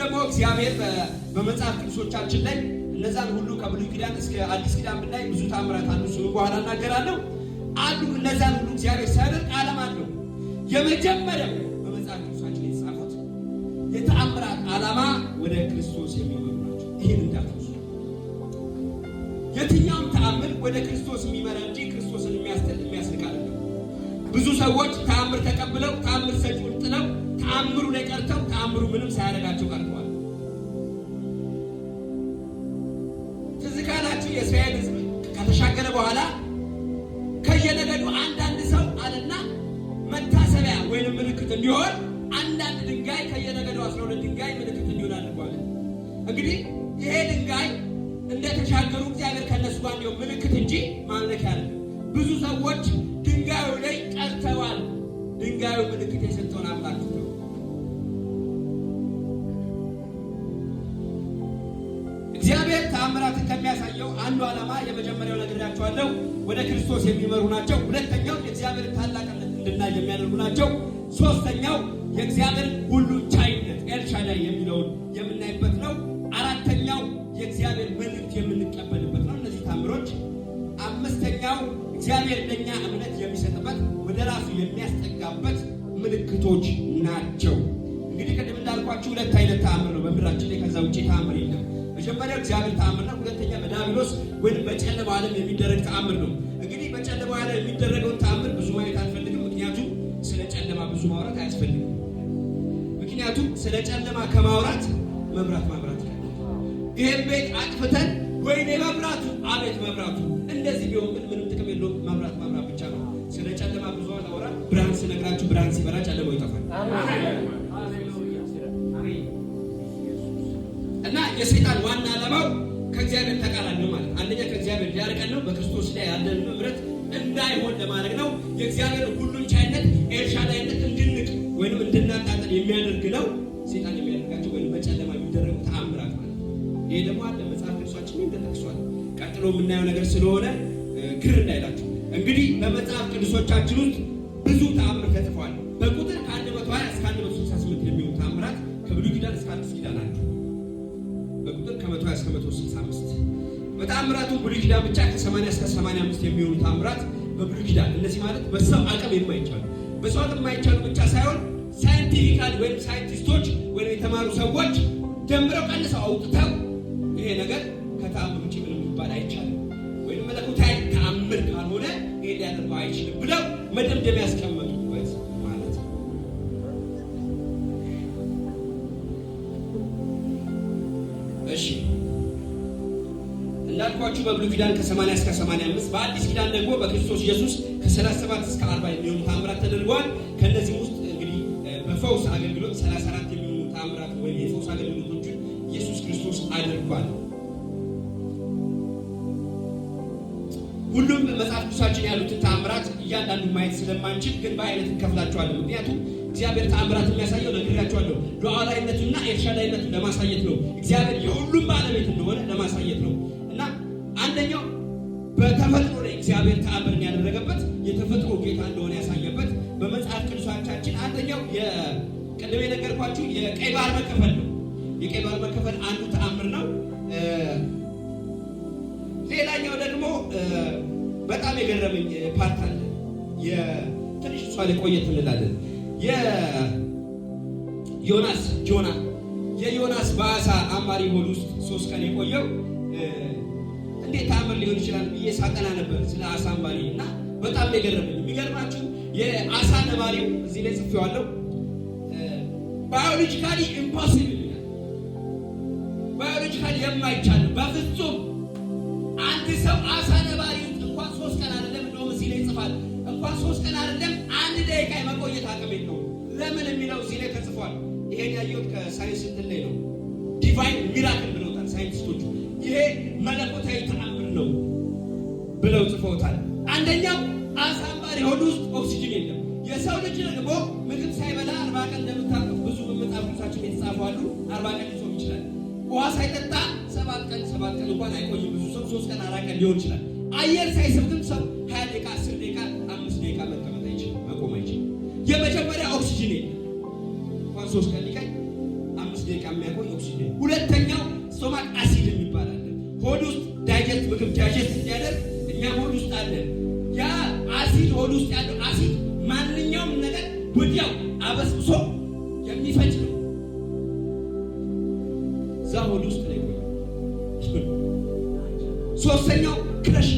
ደግሞ እግዚአብሔር በመጽሐፍ ቅዱሶቻችን ላይ እነዛን ሁሉ ከብሉይ ኪዳን እስከ አዲስ ኪዳን ብናይ ብዙ ተአምራት አሉ። እሱን በኋላ እናገራለሁ። አሉ እነዛን ሁሉ እግዚአብሔር ሲያደርግ ዓላማ አለው። የመጀመሪያው በመጽሐፍ ቅዱሳችን የተጻፉት የተአምራት ዓላማ ወደ ክርስቶስ የሚመሩ ናቸው። ይህን እንዳትረሱ። የትኛውም ተአምር ወደ ክርስቶስ የሚመራ እንጂ ክርስቶስን የሚያስንቅ አይደለም። ብዙ ሰዎች ተአምር ተቀብለው ተአምር ሰጪውን ጥለው ተአምሩ ላይ ቀርተው ተአምሩ ምንም ሳያደርጋቸው ቀርተዋል። ትዝ ካላችሁ የእስራኤል ሕዝብ ከተሻገረ በኋላ ከየነገዱ አንዳንድ ሰው አለና መታሰቢያ ወይንም ምልክት እንዲሆን አንዳንድ ድንጋይ ከየነገዱ 12 ድንጋይ ምልክት እንዲሆን አድርጓል። እንግዲህ ይሄ ድንጋይ እንደተሻገሩ እግዚአብሔር ከነሱ ጋር እንዲሆን ምልክት እንጂ ማምለክ ያለ ብዙ ሰዎች ድንጋዩ ላይ ቀርተዋል። ድንጋዩ ምልክት የሰጠውን አምላክ ነው። እግዚአብሔር ተአምራትን ከሚያሳየው አንዱ ዓላማ የመጀመሪያው ነግሬያቸዋለሁ፣ ወደ ክርስቶስ የሚመሩ ናቸው። ሁለተኛው የእግዚአብሔር ታላቅነት እንድናይ የሚያደርጉ ናቸው። ሶስተኛው የእግዚአብሔር ሁሉን ቻይነት ኤልሻዳይ የሚለውን የምናይበት ነው። አራተኛው የእግዚአብሔር መልእክት የምንቀበልበት ነው። እነዚህ ተአምሮች። አምስተኛው እግዚአብሔር ለኛ እምነት የሚሰጥበት ወደ ራሱ የሚያስጠጋበት ምልክቶች ናቸው። እንግዲህ ቅድም እንዳልኳችሁ ሁለት አይነት ተአምር ነው በምድራችን ላይ፣ ከዛ ውጪ ተአምር የለም። መጀመሪያው እግዚአብሔር ተአምር ነው። ሁለተኛ በዲያብሎስ ወይም በጨለማ ዓለም የሚደረግ ተአምር ነው። እንግዲህ በጨለማ ዓለም የሚደረገውን ተአምር ብዙ ማየት አልፈልግም፣ ምክንያቱም ስለ ጨለማ ብዙ ማውራት አያስፈልግም። ምክንያቱም ስለ ጨለማ ከማውራት መብራት ማብራት ይላል። ይሄን ቤት አጥፍተን ወይኔ መብራቱ አቤት መብራቱ እንደዚህ ቢሆን ግን ምንም ጥቅም የለውም። መብራት ማብራት ብቻ ነው። ስለ ጨለማ ብዙ አላወራ። ብርሃን ስነግራችሁ ብርሃን ሲበራ ጨለማው ይጠፋል። እና የሰይጣን ዋና ዓላማው ከእግዚአብሔር ተቃራኒ ነው ማለት አንደኛ ከእግዚአብሔር ሊያርቀን ነው። በክርስቶስ ላይ ያለን ምሕረት እንዳይሆን ለማድረግ ነው። የእግዚአብሔር ሁሉን ቻይነት ኤልሻዳይነት እንድንቅ ወይንም እንድናጣጥል የሚያደርግ ነው ሰይጣን የሚያደርጋቸው ወይንም በጨለማ የሚደረጉ ተአምራት ማለት ነው። ይሄ ደግሞ አለ መጽሐፍ ቅዱሳችን ላይ ተጠቅሷል። ቀጥሎ የምናየው ነገር ስለሆነ ግር እንዳይላችሁ። እንግዲህ በመጽሐፍ ቅዱሶቻችን ውስጥ ብዙ ተአምር ተጽፏል። በቁጥር ከ120 እስከ 168 የሚሆኑ ተአምራት ከብሉይ ኪዳን እስከ አዲስ ኪዳን አሉ። በቁጥር ከ120 እስከ 165 በተአምራቱ ብሉይ ኪዳን ብቻ ከ80 እስከ 85 የሚሆኑ ተአምራት በብሉይ ኪዳን። እነዚህ ማለት በሰው አቅም የማይቻሉ በሰው አቅም የማይቻሉ ብቻ ሳይሆን ሳይንቲፊካል ወይም ሳይንቲስቶች ወይም የተማሩ ሰዎች ደምረው ቀንሰው አውጥተው ይሄ ነገር ከተአምር ውጭ ምንም ሊባል አይቻልም ወይም መለኮታዊ ተአምር ካልሆነ ይሄ ሊያደርገው አይችልም ብለው መደምደሚያ ያስቀመጡበት ማለት ነው። እሺ እንዳልኳችሁ በብሉይ ኪዳን ከ80 እስከ 85 በአዲስ ኪዳን ደግሞ በክርስቶስ ኢየሱስ ከ37 እስከ 40 የሚሆኑ ተአምራት ተደርገዋል። ከነዚህ ውስጥ እንግዲህ በፈውስ አገልግሎት 34 የሚሆኑ ተአምራት ወይ የፈውስ አገልግሎቶችን ኢየሱስ ክርስቶስ አድርጓል። ሁሉም መጽሐፍ ቅዱሳችን ያሉትን ተአምራት እያንዳንዱ ማየት ስለማንችል ግን በአይነት እንከፍላቸዋለን። ምክንያቱም እግዚአብሔር ተአምራት የሚያሳየው ነግሬያቸዋለሁ፣ ሉዓላዊነቱንና ኤልሻዳይነቱን ለማሳየት ነው። እግዚአብሔር የሁሉም ባለቤት እንደሆነ ለማሳየት ነው። እና አንደኛው በተፈጥሮ ላይ እግዚአብሔር ተአምርን ያደረገበት የተፈጥሮ ጌታ እንደሆነ ያሳየበት በመጽሐፍ ቅዱሳችን አንደኛው ቅድም የነገርኳችሁ የቀይ ባህር መከፈል ነው። የቀይ ባህር መከፈል አንዱ ተአምር ነው። ሌላኛው ደግሞ በጣም የገረመኝ ፓርት አለ። ትንሽ እሷ ላይ ቆየት እንላለን። የዮናስ በአሳ አምባሪ ሆድ ውስጥ 3 ቀን የቆየው እንዴት ተአምር ሊሆን ይችላል ብዬ ሳጠና ነበር ስለ አሳ አምባሪ እና በጣም የገረመኝ የሚገርማችሁ የአሳ ነባሪው እዚህ ላይ ጽፌዋለሁ። ባዮሎጂካሊ ኢምፖሲብል ይላል። ባዮሎጂካሊ የማይቻል በፍጹም አንድ ሰው አሳ ነባሪ እንኳን 3 ቀን አይደለም እንደውም እዚህ ላይ ይጽፋል እንኳን 3 ቀን አይደለም 1 ደቂቃ የመቆየት አቅም የለውም። ለምን የሚለው እዚህ ላይ ተጽፏል። ይሄን ያየሁት ከሳይንስ እንትን ላይ ነው። ዲቫይን ሚራክል ብለውታል ሳይንቲስቶቹ። ይሄ መለኮታዊ ተአምር ነው ብለው ጽፈውታል። አንደኛው አሳ አምባሪ ሆድ ውስጥ ኦክሲጅን የለም። የሰው ልጅ ደግሞ ምግብ ሳይበላ 40 ቀን እንደምታውቁት ብዙ በመጽሐፍ ቅዱሳችን የተጻፉ አሉ። 40 ቀን ሊጾም ይችላል። ውሃ ሳይጠጣ 7 ቀን እንኳን አይቆይም። ብዙ ሰው 3 ቀን 4 ቀን ሊሆን ይችላል። አየር ሳይስብም ሰው 20 ደቂቃ 10 ደቂቃ 5 ደቂቃ መቀመጥ አይችልም፣ መቆም አይችልም። የመጀመሪያ ኦክሲጅን የለም። እንኳን 3 ቀን ሊቀኝ 5 ደቂቃ የሚያቆይ ሁለተኛው ስቶማክ አሲድ የሚባል አለ። ሆድ ውስጥ ዳይጀስት ምግብ ዳይጀስት እንዲያደርግ እኛ ሆድ ውስጥ አለ። ያ አሲድ ሆድ ውስጥ ያለው አሲድ ማንኛውም ነገር ወዲያው አበስብሶ የሚፈጭ ነው። እዛ ሆድ ውስጥ ላይ ሶስተኛው ክረሽ